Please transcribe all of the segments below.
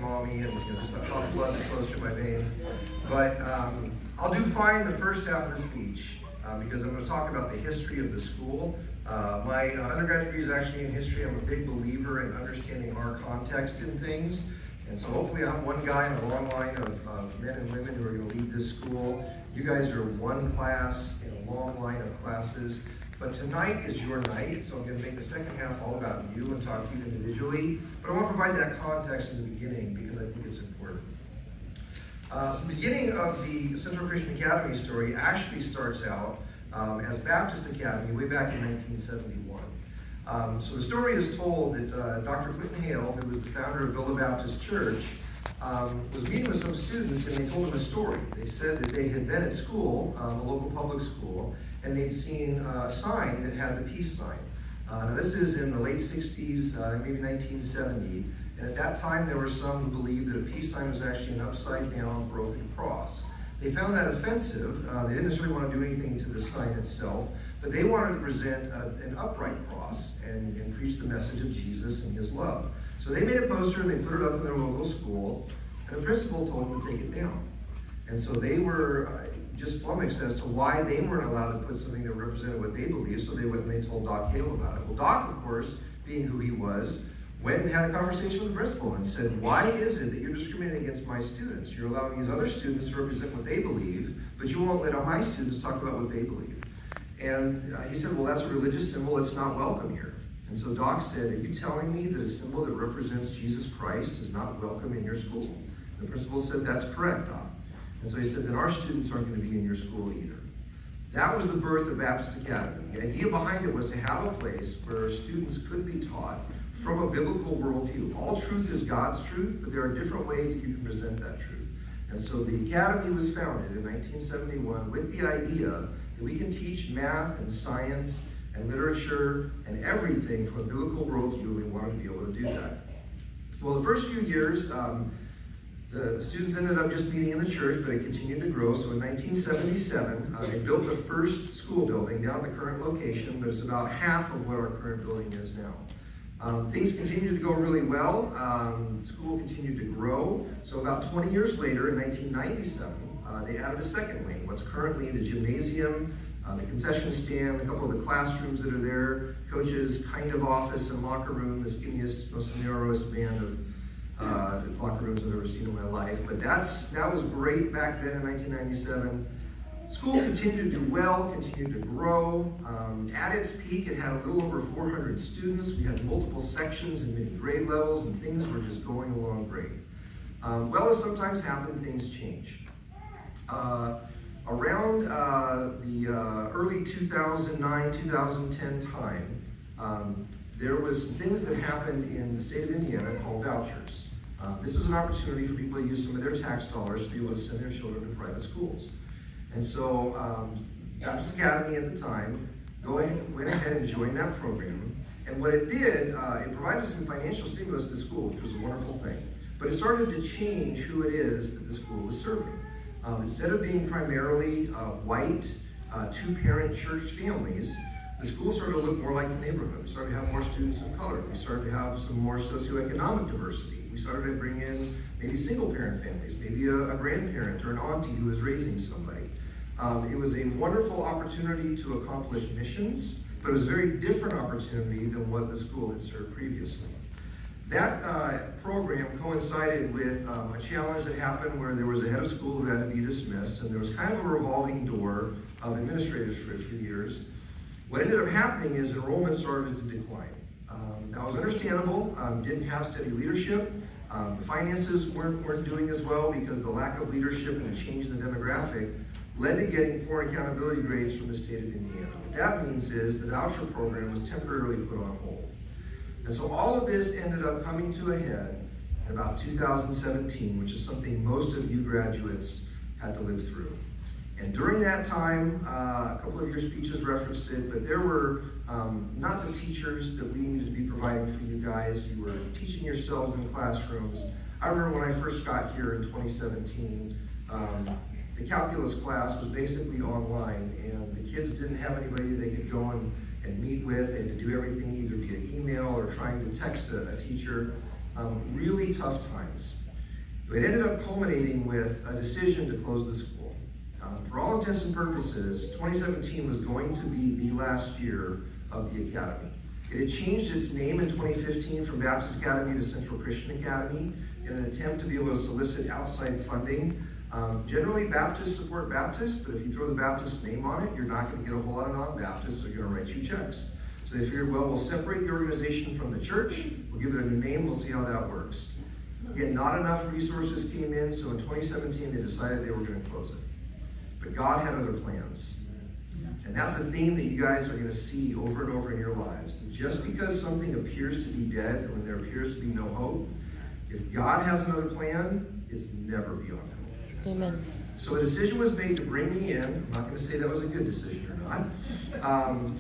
mommy, and just that hot blood that flows through my veins. But I'll do fine the first half of the speech because I'm going to talk about the history of the school. My undergrad degree is actually in history. I'm a big believer in understanding our context in things. And so hopefully I'm one guy in a long line of men and women who are going to lead this school. You guys are one class in a long line of classes. But tonight is your night, so I'm going to make the second half all about you and talk to you individually. But I want to provide that context in the beginning because I think it's important. So the beginning of the Central Christian Academy story actually starts out as Baptist Academy way back in 1971. So the story is told that Dr. Clinton Hale, who was the founder of Villa Baptist Church, was meeting with some students, and they told him a story. They said that they had been at school, a local public school, and they'd seen a sign that had the peace sign. Now this is in the late 60s, maybe 1970, and at that time there were some who believed that a peace sign was actually an upside down broken cross. They found that offensive. They didn't necessarily want to do anything to the sign itself, but they wanted to present an upright cross and preach the message of Jesus and his love. So they made a poster and they put it up in their local school, and the principal told them to take it down. And so they were just flummoxed as to why they weren't allowed to put something that represented what they believed, so they went and they told Doc Hale about it. Well, Doc, of course, being who he was, went and had a conversation with the principal and said, why is it that you're discriminating against my students? You're allowing these other students to represent what they believe, but you won't let my students talk about what they believe. And he said, well, that's a religious symbol. It's not welcome here. And so Doc said, are you telling me that a symbol that represents Jesus Christ is not welcome in your school? And the principal said, that's correct, Doc. And so he said, then our students aren't going to be in your school either. That was the birth of Baptist Academy. The idea behind it was to have a place where students could be taught from a biblical worldview. All truth is God's truth, but there are different ways that you can present that truth. And so the Academy was founded in 1971 with the idea that we can teach math and science and literature and everything from a biblical worldview, and we wanted to be able to do that. Well, the first few years, the students ended up just meeting in the church, but it continued to grow. So in 1977, they built the first school building down at the current location, but it's about half of what our current building is now. Things continued to go really well. The school continued to grow. So about 20 years later, in 1997, they added a second wing, what's currently the gymnasium, the concession stand, a couple of the classrooms that are there, coach's kind of office and locker room, the skinniest, most narrowest band of locker rooms I've ever seen in my life. But that was great back then in 1997. School continued to do well, continued to grow. At its peak, it had a little over 400 students. We had multiple sections and many grade levels, and things were just going along great. Well, as sometimes happen, things change. Around the early 2009, 2010 time, there was some things that happened in the state of Indiana called vouchers. This was an opportunity for people to use some of their tax dollars to be able to send their children to private schools. And so Baptist Academy at the time went ahead and joined that program. And what it did, it provided some financial stimulus to the school, which was a wonderful thing. But it started to change who it is that the school was serving. Instead of being primarily white, two-parent church families, the school started to look more like the neighborhood. We started to have more students of color. We started to have some more socioeconomic diversity. We started to bring in maybe single-parent families, maybe a grandparent or an auntie who was raising somebody. It was a wonderful opportunity to accomplish missions, but it was a very different opportunity than what the school had served previously. That program coincided with a challenge that happened where there was a head of school who had to be dismissed, and there was kind of a revolving door of administrators for a few years. What ended up happening is enrollment started to decline. That was understandable, didn't have steady leadership. The finances weren't doing as well because the lack of leadership and the change in the demographic led to getting poor accountability grades from the state of Indiana. What that means is the voucher program was temporarily put on hold. And so all of this ended up coming to a head in about 2017, which is something most of you graduates had to live through. And during that time, a couple of your speeches referenced it, but there were not the teachers that we needed to be providing for you guys. You were teaching yourselves in classrooms. I remember when I first got here in 2017, the calculus class was basically online, and the kids didn't have anybody they could go and meet with. They had to do everything either via email or trying to text a teacher. Really tough times. It ended up culminating with a decision to close the school. For all intents and purposes, 2017 was going to be the last year of the academy. It had changed its name in 2015 from Baptist Academy to Central Christian Academy in an attempt to be able to solicit outside funding. Generally, Baptists support Baptists, but if you throw the Baptist name on it, you're not going to get a whole lot of non-Baptists that are going to write you checks. So they figured, well, we'll separate the organization from the church, we'll give it a new name, we'll see how that works. Again, not enough resources came in, so in 2017 they decided they were going to close it. But God had other plans. And that's a theme that you guys are going to see over and over in your lives. Just because something appears to be dead, or when there appears to be no hope, if God has another plan, it's never beyond hope. Amen. So a decision was made to bring me in. I'm not going to say that was a good decision or not.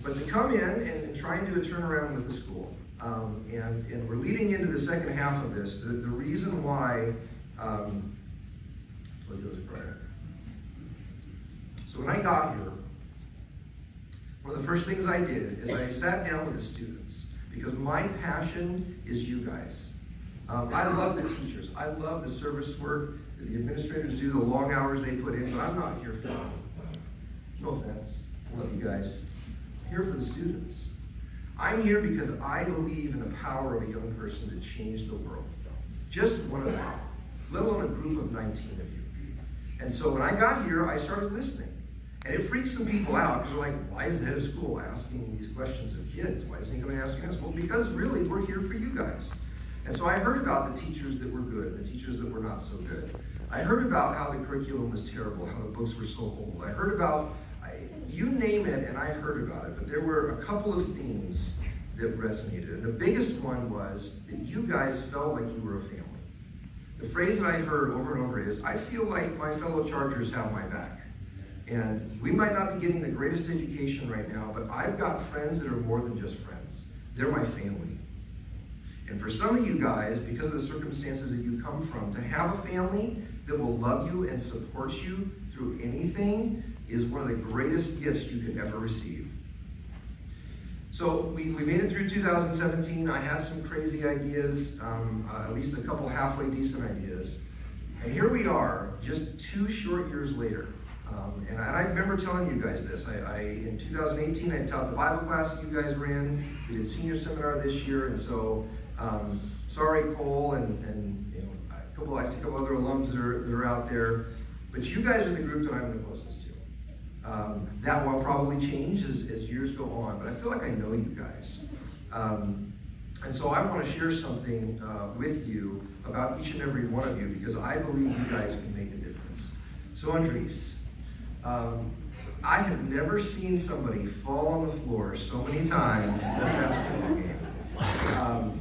But to come in and try and do a turnaround with the school. And we're leading into the second half of this. The reason why, so when I got here, one of the first things I did is I sat down with the students because my passion is you guys. I love the teachers. I love the service work that the administrators do, the long hours they put in, but I'm not here for them. No offense. I love you guys. I'm here for the students. I'm here because I believe in the power of a young person to change the world. Just one of them, let alone a group of 19 of you. And so when I got here, I started listening. And it freaked some people out because they're like, why is the head of school asking these questions of kids? Why isn't he coming asking us? Well, because really, we're here for you guys. And so I heard about the teachers that were good and the teachers that were not so good. I heard about how the curriculum was terrible, how the books were so old. I heard about, you name it, and I heard about it. But there were a couple of themes that resonated. And the biggest one was that you guys felt like you were a family. The phrase that I heard over and over is, I feel like my fellow Chargers have my back. And we might not be getting the greatest education right now, but I've got friends that are more than just friends. They're my family. And for some of you guys, because of the circumstances that you come from, to have a family that will love you and support you through anything is one of the greatest gifts you could ever receive. So we made it through 2017. I had some crazy ideas, at least a couple halfway decent ideas. And here we are, just 2 short years later. And I remember telling you guys this. In 2018, I taught the Bible class that you guys were in. We did senior seminar this year, and so sorry, Cole, and you know, I see a couple other alums that are out there. But you guys are the group that I'm the closest to. That will probably change as years go on, but I feel like I know you guys. And so I want to share something with you about each and every one of you because I believe you guys can make a difference. So Andres, I have never seen somebody fall on the floor so many times in a basketball game.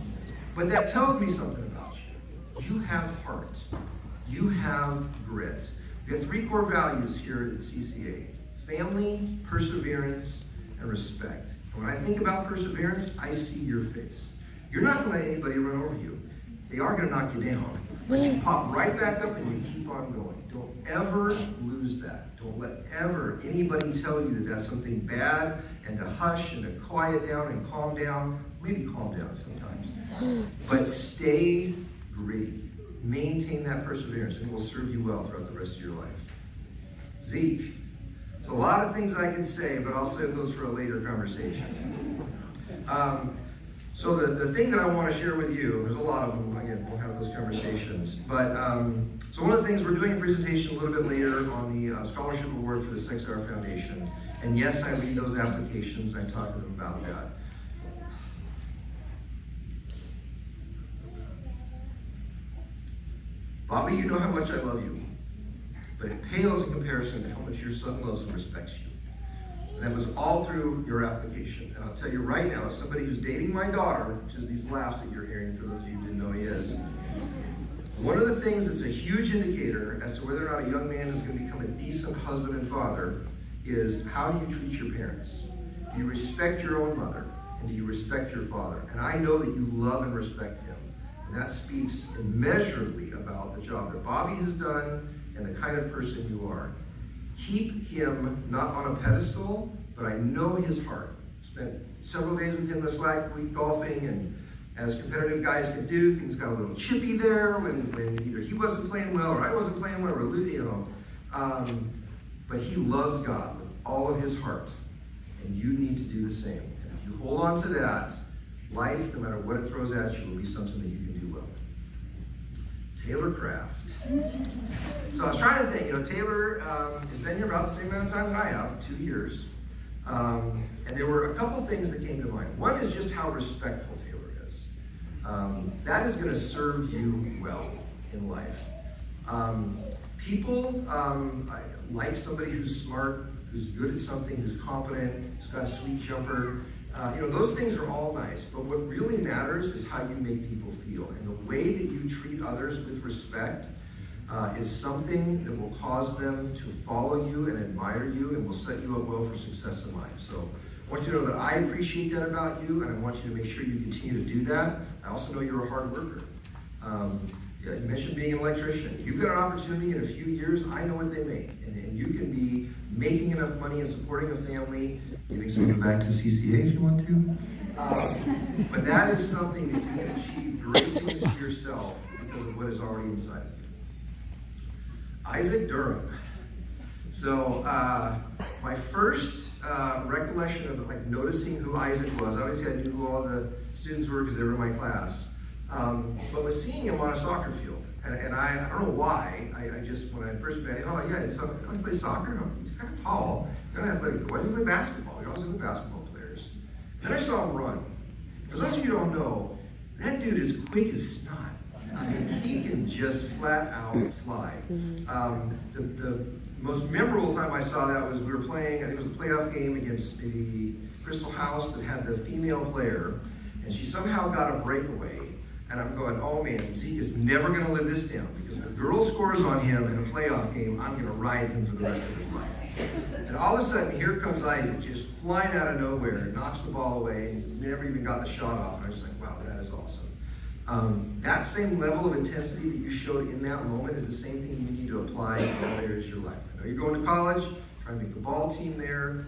But that tells me something about you. You have heart. You have grit. We have 3 core values here at CCA: family, perseverance, and respect. And when I think about perseverance, I see your face. You're not going to let anybody run over you. They are going to knock you down. But you pop right back up and you keep on going. Don't ever lose that. Don't let ever anybody tell you that that's something bad and to hush and to quiet down and calm down. Maybe calm down sometimes. But stay gritty. Maintain that perseverance and it will serve you well throughout the rest of your life. Zeke. There's a lot of things I can say, but I'll save those for a later conversation. So the thing that I want to share with you, there's a lot of them, again, we'll have those conversations. But so one of the things, we're doing a presentation a little bit later on the scholarship award for the Sexauer Foundation. And yes, I read those applications and I talk to them about that. Bobby, you know how much I love you, but it pales in comparison to how much your son loves and respects you. And that was all through your application. And I'll tell you right now, as somebody who's dating my daughter, which is these laughs that you're hearing, for those of you who didn't know he is, one of the things that's a huge indicator as to whether or not a young man is going to become a decent husband and father is how do you treat your parents? Do you respect your own mother? And do you respect your father? And I know that you love and respect him. And that speaks immeasurably about the job that Bobby has done and the kind of person you are. Keep him not on a pedestal, but I know his heart. Spent several days with him this last week golfing, and as competitive guys can do. Things got a little chippy there when either he wasn't playing well or I wasn't playing well, or you know. But he loves God with all of his heart, and you need to do the same. And if you hold on to that, life, no matter what it throws at you, will be something that you can do well. Taylor Craft. So I was trying to think, you know, Taylor has been here about the same amount of time that I have, 2 years. And there were a couple things that came to mind. One is just how respectful Taylor is. That is going to serve you well in life. People like somebody who's smart, who's good at something, who's competent, who's got a sweet jumper. You know, those things are all nice, but what really matters is how you make people feel. And the way that you treat others with respect is something that will cause them to follow you and admire you and will set you up well for success in life. So I want you to know that I appreciate that about you, and I want you to make sure you continue to do that. I also know you're a hard worker. You mentioned being an electrician. You've got an opportunity in a few years. I know what they make. And you can be making enough money and supporting a family, giving something back to CCA if you want to. But that is something that you can achieve greatness for yourself because of what is already inside of you. Isaac Durham. So my first recollection of like noticing who Isaac was, obviously I knew who all the students were because they were in my class. But was seeing him on a soccer field, and I don't know why, I just, when I first met him, oh yeah, he plays soccer, no, he's kind of tall, kind of athletic, but why do you play basketball? You're always good basketball players. Then I saw him run. For those of you who don't know, that dude is quick as snot. I mean, he can just flat out fly. The most memorable time I saw that was we were playing, I think it was a playoff game against the Crystal House that had the female player, and she somehow got a breakaway. And I'm going, oh man, Zeke is never going to live this down, because if a girl scores on him in a playoff game, I'm going to ride him for the rest of his life. And all of a sudden, here comes Isaac, just flying out of nowhere, knocks the ball away, and never even got the shot off. And I was just like, wow, that is awesome. That same level of intensity that you showed in that moment is the same thing you need to apply in all areas of your life. I know you're going to college, trying to make the ball team there,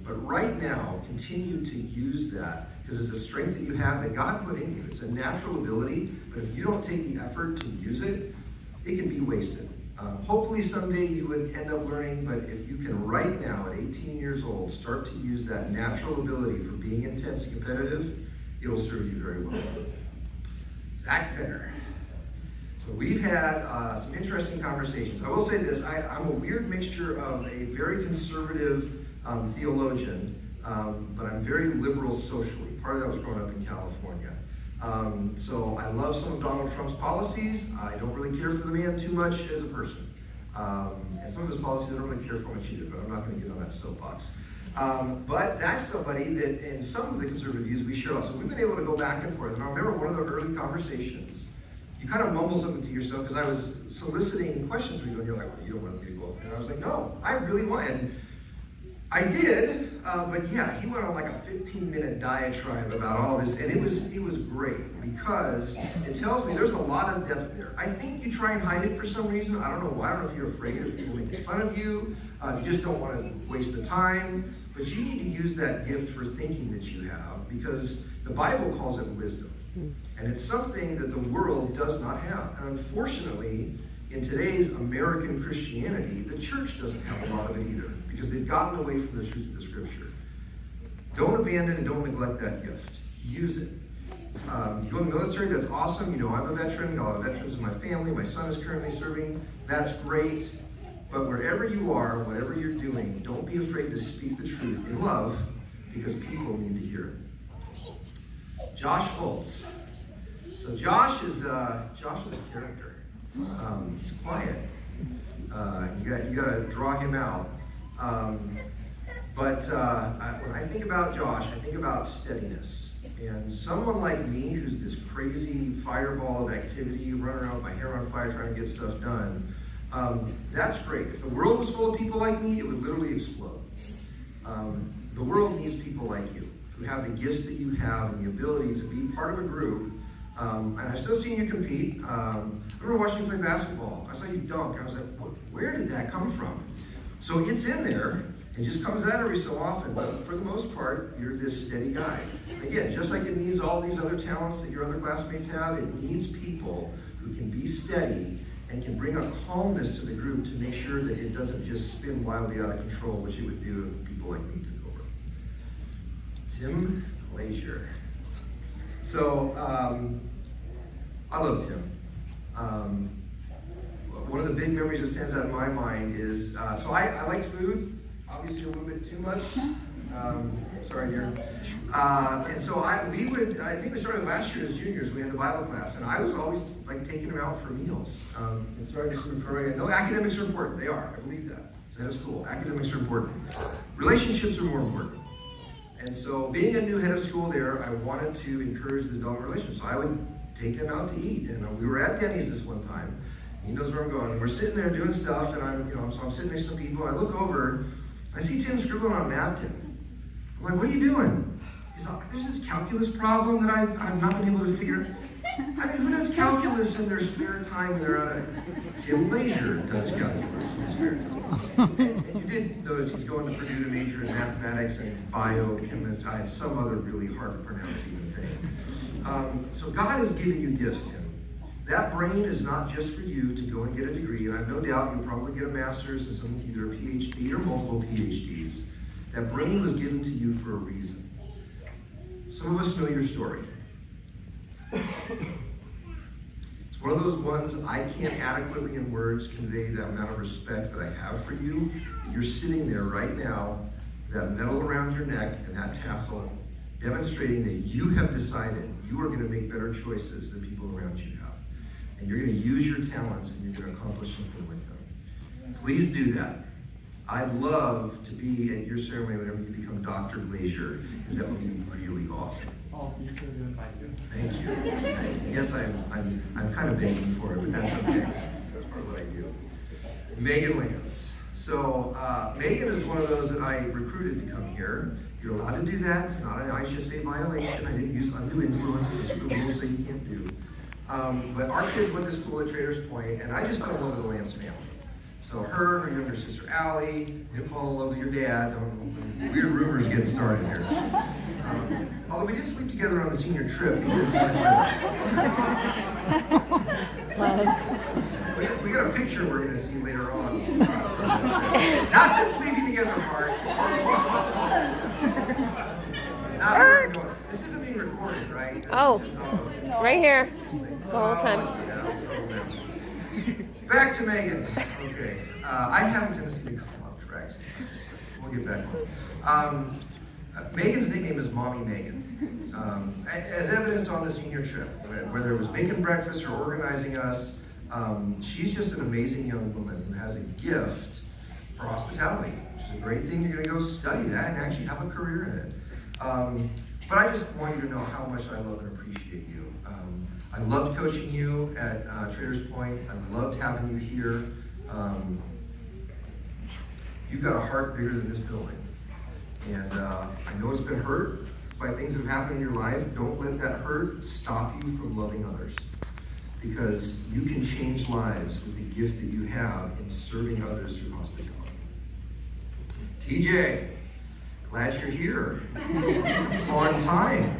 but right now, continue to use that, because it's a strength that you have that God put in you. It's a natural ability, but if you don't take the effort to use it, it can be wasted. Hopefully someday you would end up learning, but if you can right now at 18 years old start to use that natural ability for being intense and competitive, it'll serve you very well. Zach Penner. So we've had some interesting conversations. I will say this, I'm a weird mixture of a very conservative theologian, but I'm very liberal socially. Part of that was growing up in California. So I love some of Donald Trump's policies. I don't really care for the man too much as a person. And some of his policies I don't really care for much either, but I'm not going to get on that soapbox. But that's somebody that in some of the conservative views we share. So we've been able to go back and forth. And I remember one of the early conversations, you kind of mumble something to yourself, because I was soliciting questions from you, and you're like, well, you don't want me to go. And I was like, no, I really want. And I did, but yeah, he went on like a 15-minute diatribe about all this, and it was great, because it tells me there's a lot of depth there. I think you try and hide it for some reason. I don't know why. I don't know if you're afraid of people making fun of you. You just don't want to waste the time. But you need to use that gift for thinking that you have, because the Bible calls it wisdom. And it's something that the world does not have. And unfortunately, in today's American Christianity, the church doesn't have a lot of it either, because they've gotten away from the truth of the Scripture. Don't abandon and don't neglect that gift. Use it. You go in the military, that's awesome. You know, I'm a veteran. A lot of veterans in my family. My son is currently serving. That's great. But wherever you are, whatever you're doing, don't be afraid to speak the truth in love, because people need to hear it. Josh Foltz. So Josh is a character. He's quiet. You got to draw him out. But when I think about Josh, I think about steadiness. And someone like me, who's this crazy fireball of activity, running around with my hair on fire trying to get stuff done, that's great. If the world was full of people like me, it would literally explode. The world needs people like you, who have the gifts that you have and the ability to be part of a group. And I've still seen you compete. I remember watching you play basketball. I saw you dunk. I was like, where did that come from? So it's in there. It just comes out every so often, but for the most part, you're this steady guy. Again, just like it needs all these other talents that your other classmates have, it needs people who can be steady and can bring a calmness to the group to make sure that it doesn't just spin wildly out of control, which it would do if people like me took over. Tim Glazier. So, I love Tim. One of the big memories that stands out in my mind is, so I like food, obviously a little bit too much. Sorry, dear. And so I think we started last year as juniors, we had the Bible class, and I was always like taking them out for meals. And starting this food program. No, academics are important, they are, I believe that. It's the head of school, academics are important. Relationships are more important. And so being a new head of school there, I wanted to encourage the development of relationships. So I would take them out to eat, and we were at Denny's this one time. He knows where I'm going. And we're sitting there doing stuff, and I'm sitting next to some people, and I look over, I see Tim scribbling on a napkin. I'm like, what are you doing? He's like, there's this calculus problem that I've not been able to figure. I mean, who does calculus in their spare time when they're out of... Tim Glazier does calculus in his spare time. And you did notice he's going to Purdue to major in mathematics and biochemistry, some other really hard to pronounce even thing. So God has given you gifts, Tim. That brain is not just for you to go and get a degree, and I have no doubt you'll probably get a master's and some either a PhD or multiple PhDs. That brain was given to you for a reason. Some of us know your story. It's one of those ones I can't adequately in words convey the amount of respect that I have for you. You're sitting there right now, that medal around your neck and that tassel, demonstrating that you have decided you are going to make better choices than people around you have. And you're going to use your talents and you're going to accomplish something with them. Please do that. I'd love to be at your ceremony whenever you become Dr. Glazier, because that would be really awesome. Oh, you could do it by you. Thank you. Yes, I'm kind of begging for it, but that's okay. That's part of what I do. Megan Lance. So Megan is one of those that I recruited to come here. You're allowed to do that. It's not an IGSA violation. I didn't use undue influence. This is what the rules say you can't do. But our kids went to school at Traders Point, and I just fell in love with the Lance family. So her younger sister Allie, didn't fall in love with your dad. Weird rumors getting started here. Although we did sleep together on the senior trip because he went with us. We got a picture we're going to see later on. Not the sleeping together part. Not where we're going. This isn't being recorded, right? Right here, the whole time. Back to Megan. Okay. I have a tendency to come up, correct? We'll get back on. Megan's nickname is Mommy Megan. As evidenced on the senior trip, whether it was making breakfast or organizing us, she's just an amazing young woman who has a gift for hospitality, which is a great thing. You're going to go study that and actually have a career in it. But I just want you to know how much I love and appreciate you. I loved coaching you at Traders Point. I loved having you here. You've got a heart bigger than this building. And I know it's been hurt by things that have happened in your life. Don't let that hurt stop you from loving others. Because you can change lives with the gift that you have in serving others through hospitality. TJ, glad you're here. On time.